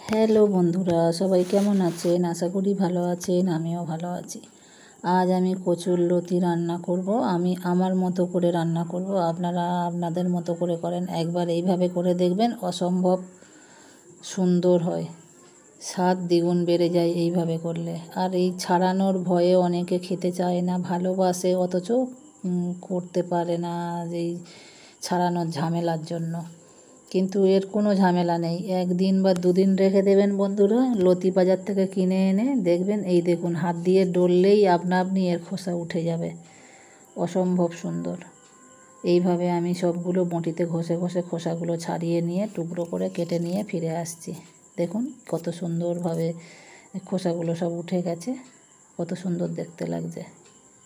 Hello বন্ধুরা, সবাই কেমন আছেন? আশা করি ভালো আছেন, আমিও ভালো আছি। আজ আমি কচুর লতি রান্না করব। আমি আমার মতো করে রান্না করব, আপনারা আপনাদের মতো করে করেন। একবার এইভাবে করে দেখবেন, অসম্ভব সুন্দর হয়, স্বাদ দ্বিগুণ বেড়ে যায় এইভাবে করলে। আর এই ছাড়ানোর ভয়ে অনেকে খেতে চায় না, ভালোবাসে অথচ করতে পারে না এই ছাড়ানোর ঝামেলার জন্য। কিন্তু এর কোনো ঝামেলা নেই, একদিন বা দুদিন রেখে দেবেন বন্ধুরা। লতি বাজার থেকে কিনে এনে দেখবেন, এই দেখুন, হাত দিয়ে ডললেই আপনা আপনি এর খোসা উঠে যাবে, অসম্ভব সুন্দর। এইভাবে আমি সবগুলো বঁটিতে ঘষে ঘষে খোসাগুলো ছাড়িয়ে নিয়ে টুকরো করে কেটে নিয়ে ফিরে আসছি। দেখুন কত সুন্দরভাবে খোসাগুলো সব উঠে গেছে, কত সুন্দর দেখতে লাগছে।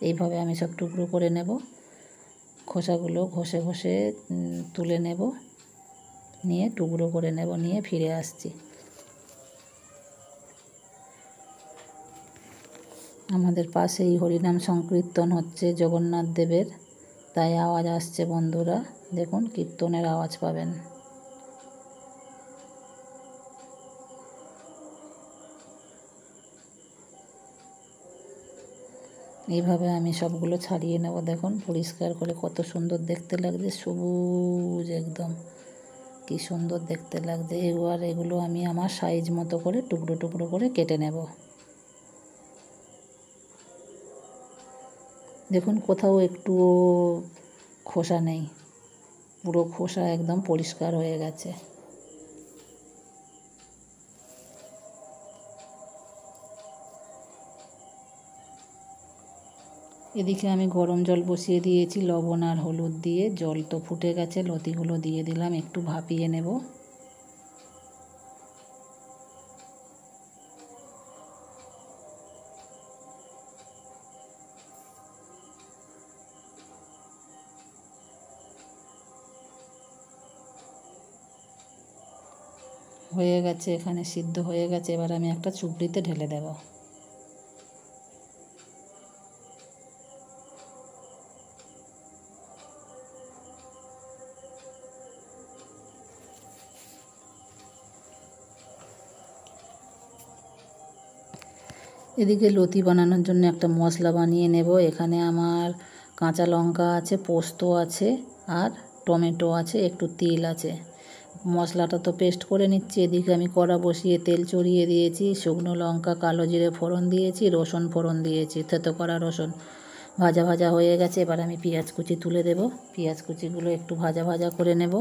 এইভাবে আমি সব টুকরো করে নেব, খোসাগুলো ঘষে ঘষে তুলে নেব, নিয়ে টুকরো করে নেব, নিয়ে ফিরে আসছি। আমাদের পাশেই হরিনাম সংকীর্তন হচ্ছে জগন্নাথ দেবের, তাই আওয়াজ আসছে বন্ধুরা। দেখুন, কীর্তনের আওয়াজ পাবেন। এইভাবে আমি সবগুলো ছাড়িয়ে নেব। দেখুন পরিষ্কার করে কত সুন্দর দেখতে লাগছে, সবুজ একদম, কি সুন্দর দেখতে লাগছে। এবার এগুলো আমি আমার সাইজ মতো করে টুকরো টুকরো করে কেটে নেব। দেখুন কোথাও একটুও খোসা নেই, পুরো খোসা একদম পরিষ্কার হয়ে গেছে। এদিকে আমি গরম জল বসিয়ে দিয়েছি লবণ আর হলুদ দিয়ে। জল তো ফুটে গেছে, লতিগুলো দিয়ে দিলাম, একটু ভাপিয়ে নেব। হয়ে গেছে, এখানে সিদ্ধ হয়ে গেছে। এবার আমি একটা চুবড়িতে ঢেলে দেব। এদিকে লতি বানানোর জন্য একটা মশলা বানিয়ে নেব। এখানে আমার কাঁচা লঙ্কা আছে, পোস্ত আছে, আর টমেটো আছে, একটু তিল আছে। মশলাটা তো পেস্ট করে নিচ্ছি। এদিকে আমি কড়া বসিয়ে তেল চড়িয়ে দিয়েছি, শুকনো লঙ্কা কালো জিরে ফোড়ন দিয়েছি, রসুন ফোড়ন দিয়েছি, থেতো করা রসুন। ভাজা ভাজা হয়ে গেছে, এবার আমি পেঁয়াজ কুচি তুলে দেব। পেঁয়াজ কুচিগুলো একটু ভাজা ভাজা করে নেব।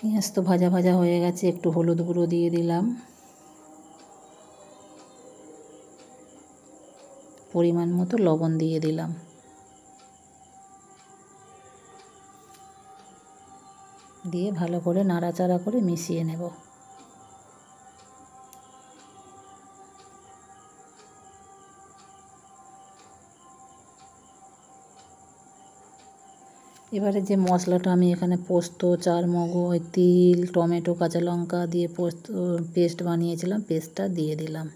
পেঁয়াজ তো ভাজা ভাজা হয়ে গেছে, একটু হলুদ গুঁড়ো দিয়ে দিলাম, পরিমাণ মতো লবণ দিয়ে দিলাম, দিয়ে ভালো করে নাড়াচাড়া করে মিশিয়ে নেব। এবারে যে মশলাটা আমি এখানে পোস্ত, চারমগজ, তিল, টমেটো, কাঁচা লঙ্কা দিয়ে পোস্ত পেস্ট বানিয়েছিলাম, পেস্টটা দিয়ে দিলাম।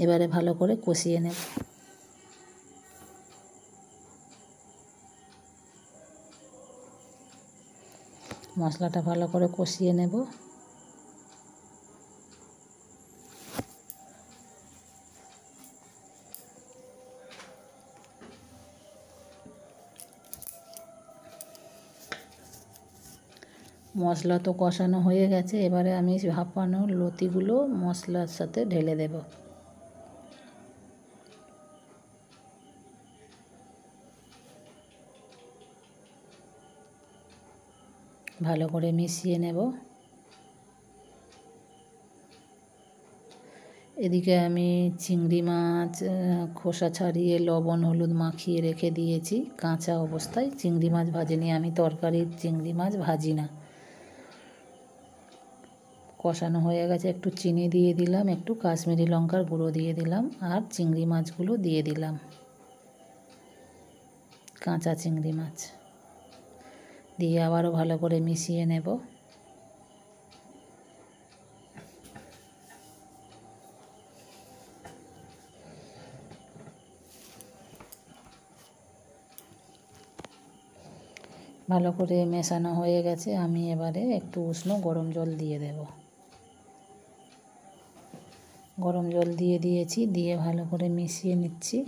এবারে ভালো করে কষিয়ে নেব। মশলাটা ভালো করে কষিয়ে নেব। মশলা তো কষানো হয়ে গেছে, এবারে আমি ভাপানো লতিগুলো মশলার সাথে ঢেলে দেব। ভালো করে মিশিয়ে নেব। এদিকে আমি চিংড়ি মাছ খোসা ছাড়িয়ে লবণ হলুদ মাখিয়ে রেখে দিয়েছি কাঁচা অবস্থায়। চিংড়ি মাছ ভাজিনি, আমি তরকারির চিংড়ি মাছ ভাজি না। কষানো হয়ে গেছে, একটু চিনি দিয়ে দিলাম, একটু কাশ্মীরি লঙ্কার গুঁড়ো দিয়ে দিলাম, আর চিংড়ি মাছগুলো দিয়ে দিলাম, কাঁচা চিংড়ি মাছ দিয়ে আবারও ভালো করে মিশিয়ে নেব। ভালো করে মেশানো হয়ে গেছে। আমি এবারে একটু উষ্ণ গরম জল দিয়ে দেব। গরম জল দিয়ে দিয়েছি, দিয়ে ভালো করে মিশিয়ে নিচ্ছি।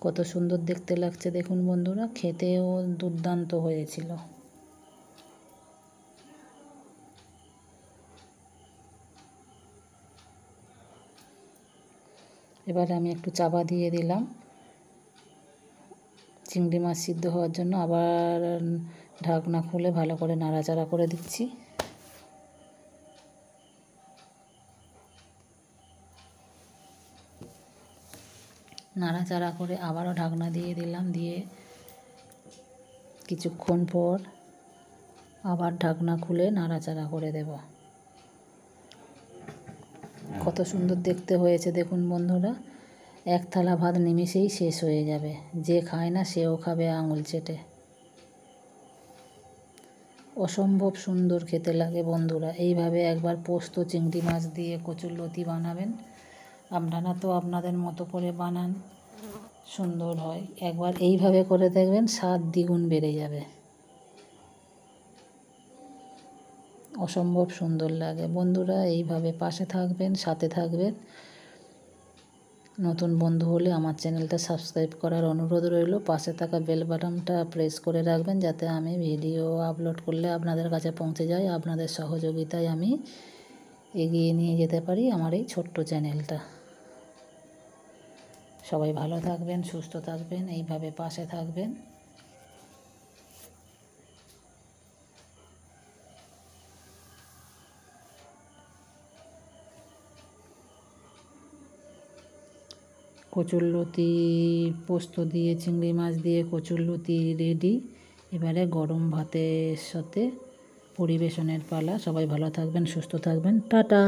কত সুন্দর দেখতে লাগছে দেখুন বন্ধুরা, খেতেও দুর্দান্ত হয়েছিল। এবার আমি একটু চাপা দিয়ে দিলাম চিংড়ি মাছ সিদ্ধ হওয়ার জন্য। আবার ঢাকনা খুলে ভালো করে নাড়াচাড়া করে দিচ্ছি। নাড়াচাড়া করে আবারও ঢাকনা দিয়ে দিলাম, দিয়ে কিছুক্ষণ পর আবার ঢাকনা খুলে নাড়াচাড়া করে দেব। কত সুন্দর দেখতে হয়েছে দেখুন বন্ধুরা, এক থালা ভাত নিমেষেই শেষ হয়ে যাবে। যে খায় না সেও খাবে আঙুল চেটে। অসম্ভব সুন্দর খেতে লাগে বন্ধুরা। এইভাবে একবার পোস্ত চিংড়ি মাছ দিয়ে কচুরলতি বানাবেন। আপনারা তো আপনাদের মতো করে বানান, সুন্দর হয়। একবার এইভাবে করে দেখবেন, স্বাদ দ্বিগুণ বেড়ে যাবে। অসম্ভব সুন্দর লাগে বন্ধুরা। এইভাবে পাশে থাকবেন, সাথে থাকবেন। নতুন বন্ধু হলে আমার চ্যানেলটা সাবস্ক্রাইব করার অনুরোধ রইল। পাশে থাকা বেল বাটনটা প্রেস করে রাখবেন, যাতে আমি ভিডিও আপলোড করলে আপনাদের কাছে পৌঁছে যায়। আপনাদের সহযোগিতায় আমি এগিয়ে নিয়ে যেতে পারি আমার এই ছোট্ট চ্যানেলটা। সবাই ভালো থাকবেন, সুস্থ থাকবেন, এইভাবে পাশে থাকবেন। কচুরলতি পোস্ত দিয়ে চিংড়ি মাছ দিয়ে কচুরলতি রেডি। এবারে গরম ভাতের সাথে পরিবেশনের পালা। সবাই ভালো থাকবেন, সুস্থ থাকবেন। টাটা।